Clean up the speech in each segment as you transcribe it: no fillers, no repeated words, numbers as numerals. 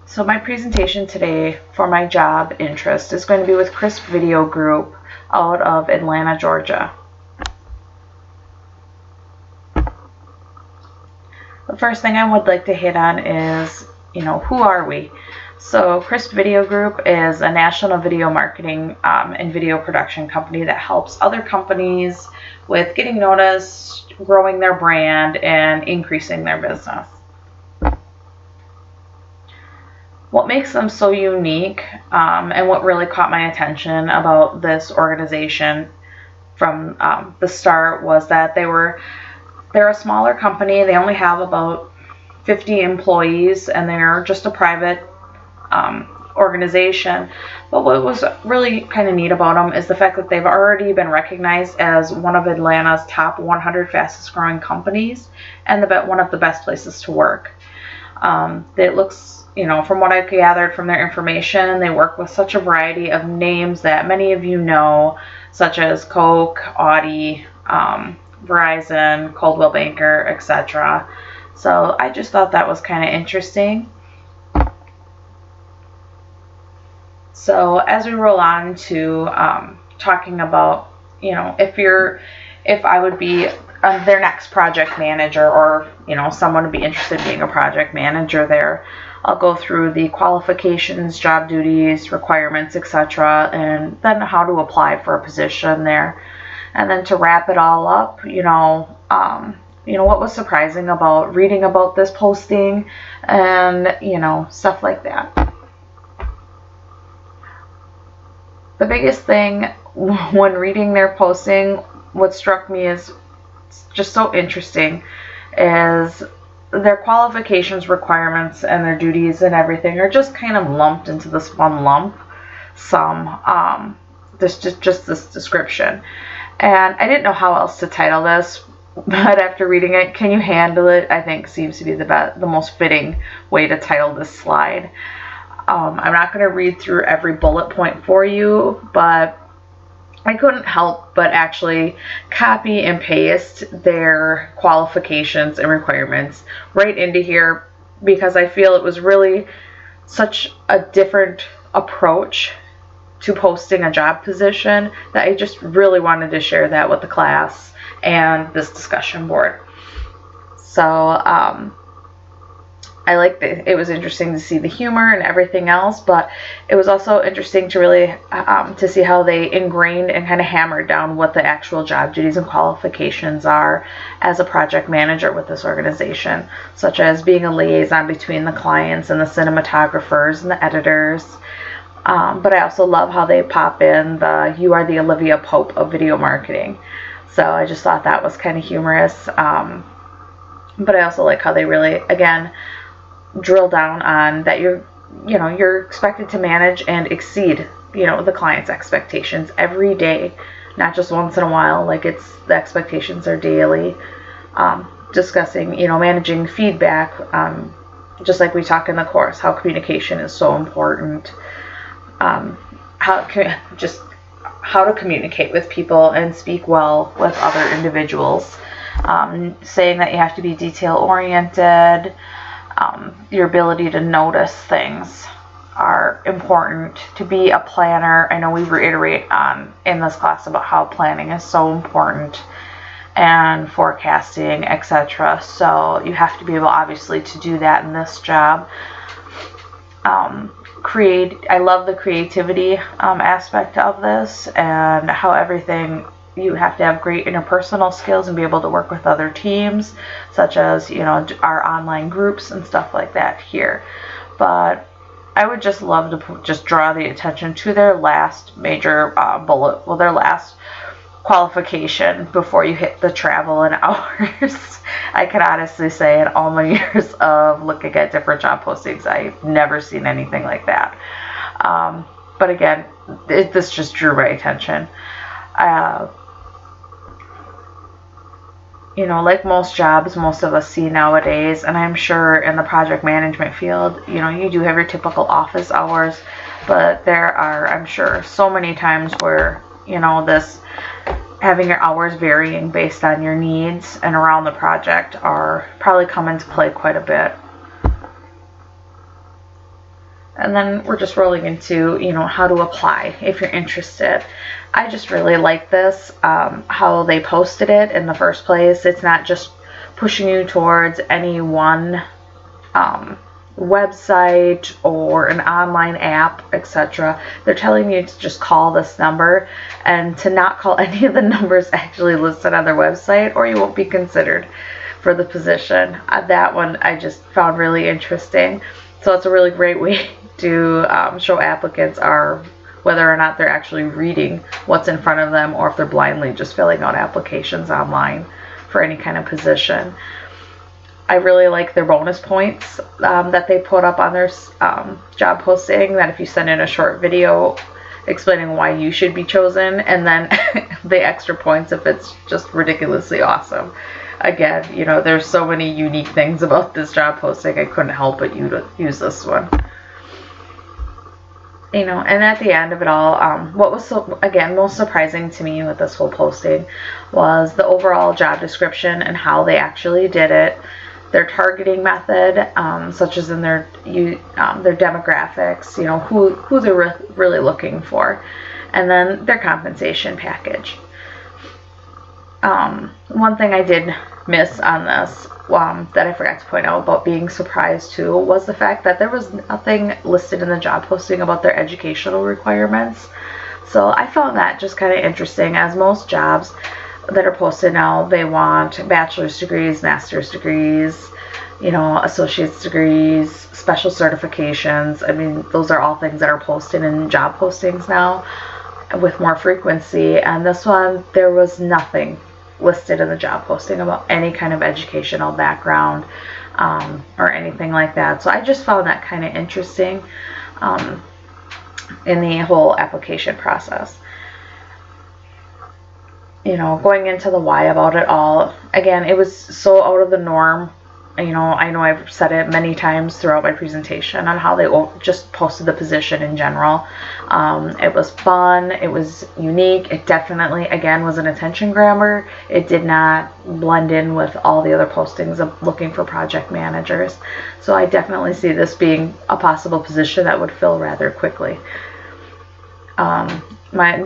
So my presentation today for my job interest is going to be with Crisp Video Group out of Atlanta, Georgia. The first thing I would like to hit on is, who are we? So Crisp Video Group is a national video marketing and video production company that helps other companies with getting noticed, growing their brand, and increasing their business. What makes them so unique and what really caught my attention about this organization from the start was that they're a smaller company. They only have about 50 employees and they're just a private organization. But what was really kind of neat about them is the fact that they've already been recognized as one of Atlanta's top 100 fastest growing companies and one of the best places to work. It looks, from what I've gathered from their information, they work with such a variety of names that many of you know, such as Coke, Audi, Verizon, Coldwell Banker, etc. So I just thought that was kind of interesting. So as we roll on to talking about, if I would be their next project manager, or someone would be interested in being a project manager there, I'll go through the qualifications, job duties, requirements, etc., and then how to apply for a position there. And then to wrap it all up, what was surprising about reading about this posting, and stuff like that. The biggest thing when reading their posting, what struck me as just so interesting, is their qualifications, requirements, and their duties and everything are just kind of lumped into this one lump sum. Just this description. And I didn't know how else to title this, but after reading it, Can You Handle It? I think seems to be the most fitting way to title this slide. I'm not going to read through every bullet point for you, but I couldn't help but actually copy and paste their qualifications and requirements right into here, because I feel it was really such a different approach to posting a job position that I just really wanted to share that with the class and this discussion board. So I liked it. It was interesting to see the humor and everything else, but it was also interesting to really to see how they ingrained and kind of hammered down what the actual job duties and qualifications are as a project manager with this organization, such as being a liaison between the clients and the cinematographers and the editors. But I also love how they pop in you are the Olivia Pope of video marketing. So I just thought that was kind of humorous. But I also like how they really, again, drill down on that you're expected to manage and exceed the client's expectations every day, not just once in a while. Like the expectations are daily. Discussing managing feedback, just like we talk in the course, how communication is so important, how to communicate with people and speak well with other individuals, saying that you have to be detail oriented. Your ability to notice things are important. To be a planner, I know we reiterate in this class about how planning is so important, and forecasting, etc. So you have to be able, obviously, to do that in this job. I love the creativity aspect of this, and how everything, you have to have great interpersonal skills and be able to work with other teams, such as our online groups and stuff like that here. But I would just love to just draw the attention to their last major their last qualification before you hit the travel and hours. I can honestly say in all my years of looking at different job postings, I've never seen anything like that. But again, this just drew my attention. Like most jobs most of us see nowadays, and I'm sure in the project management field, you do have your typical office hours, but there are, I'm sure, so many times where, this having your hours varying based on your needs and around the project are probably come into play quite a bit. And then we're just rolling into, how to apply if you're interested. I just really like this, how they posted it in the first place. It's not just pushing you towards any one website or an online app, etc. They're telling you to just call this number and to not call any of the numbers actually listed on their website, or you won't be considered for the position. That one I just found really interesting. So it's a really great way to show applicants whether or not they're actually reading what's in front of them, or if they're blindly just filling out applications online for any kind of position. I really like their bonus points that they put up on their job posting, that if you send in a short video explaining why you should be chosen, and then the extra points if it's just ridiculously awesome. Again, there's so many unique things about this job posting, I couldn't help but use this one. And at the end of it all, what was most surprising to me with this whole posting was the overall job description and how they actually did it, their targeting method, such as in their demographics, who they're really looking for, and then their compensation package. One thing I did miss on this, that I forgot to point out about being surprised too, was the fact that there was nothing listed in the job posting about their educational requirements. So I found that just kind of interesting, as most jobs that are posted now, they want bachelor's degrees, master's degrees, associate's degrees, special certifications. I mean, those are all things that are posted in job postings now with more frequency. And this one, there was nothing listed in the job posting about any kind of educational background or anything like that. So I just found that kind of interesting in the whole application process. Going into the why about it all, again, it was so out of the norm. I know I've said it many times throughout my presentation on how they just posted the position in general. It was fun, it was unique, it definitely, again, was an attention grabber. It did not blend in with all the other postings of looking for project managers. So I definitely see this being a possible position that would fill rather quickly.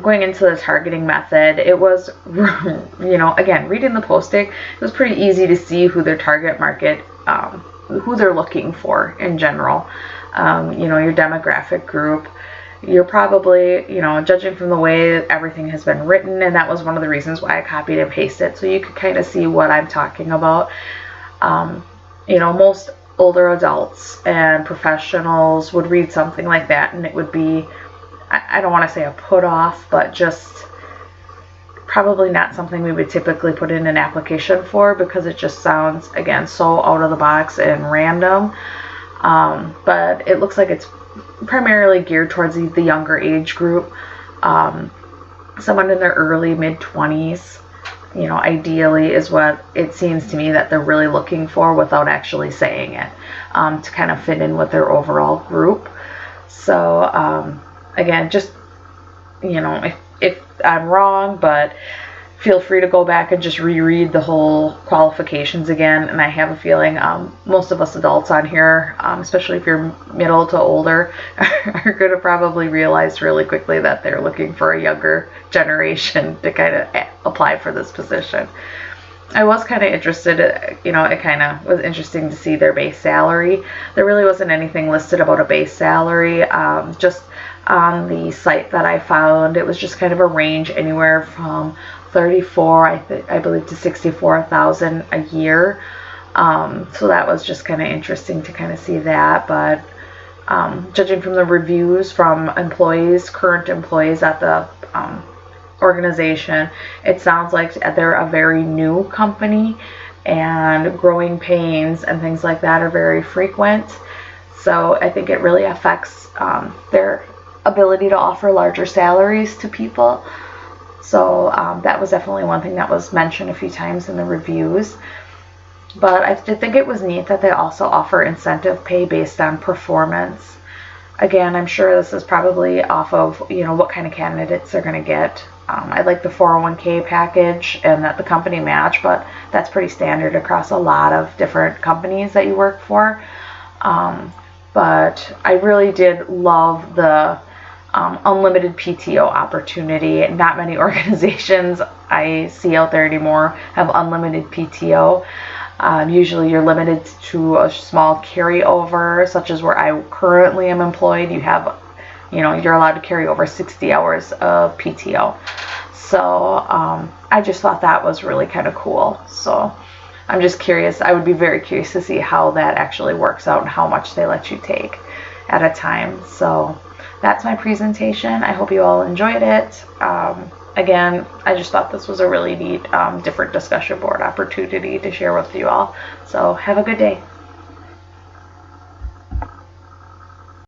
Going into the targeting method, it was, again, reading the posting, it was pretty easy to see who their target market, who they're looking for in general. Your demographic group, you're probably, judging from the way everything has been written, and that was one of the reasons why I copied and pasted it, so you could kind of see what I'm talking about. Most older adults and professionals would read something like that, and it would be, I don't want to say a put off, but just probably not something we would typically put in an application for, because it just sounds, again, so out of the box and random. But it looks like it's primarily geared towards the younger age group, someone in their early mid-20s, ideally is what it seems to me that they're really looking for without actually saying it, to kind of fit in with their overall group. So again, just, if I'm wrong, but feel free to go back and just reread the whole qualifications again. And I have a feeling most of us adults on here, especially if you're middle to older, are going to probably realize really quickly that they're looking for a younger generation to kind of apply for this position. I was kind of interested, it kind of was interesting to see their base salary. There really wasn't anything listed about a base salary. Just on the site that I found, it was just kind of a range anywhere from 34, I believe, to 64,000 a year. So that was just kind of interesting to kind of see that. But judging from the reviews from current employees at the organization, it sounds like they're a very new company, and growing pains and things like that are very frequent. So I think it really affects their ability to offer larger salaries to people. So that was definitely one thing that was mentioned a few times in the reviews. But I did think it was neat that they also offer incentive pay based on performance. Again, I'm sure this is probably off of, what kind of candidates they're going to get. I like the 401k package and that the company match, but that's pretty standard across a lot of different companies that you work for. but I really did love the unlimited PTO opportunity. Not many organizations I see out there anymore have unlimited PTO. Usually you're limited to a small carryover, such as where I currently am employed. You're allowed to carry over 60 hours of PTO. So I just thought that was really kind of cool. So I'm just curious. I would be very curious to see how that actually works out and how much they let you take at a time. So that's my presentation. I hope you all enjoyed it. Again, I just thought this was a really neat, different discussion board opportunity to share with you all. So have a good day.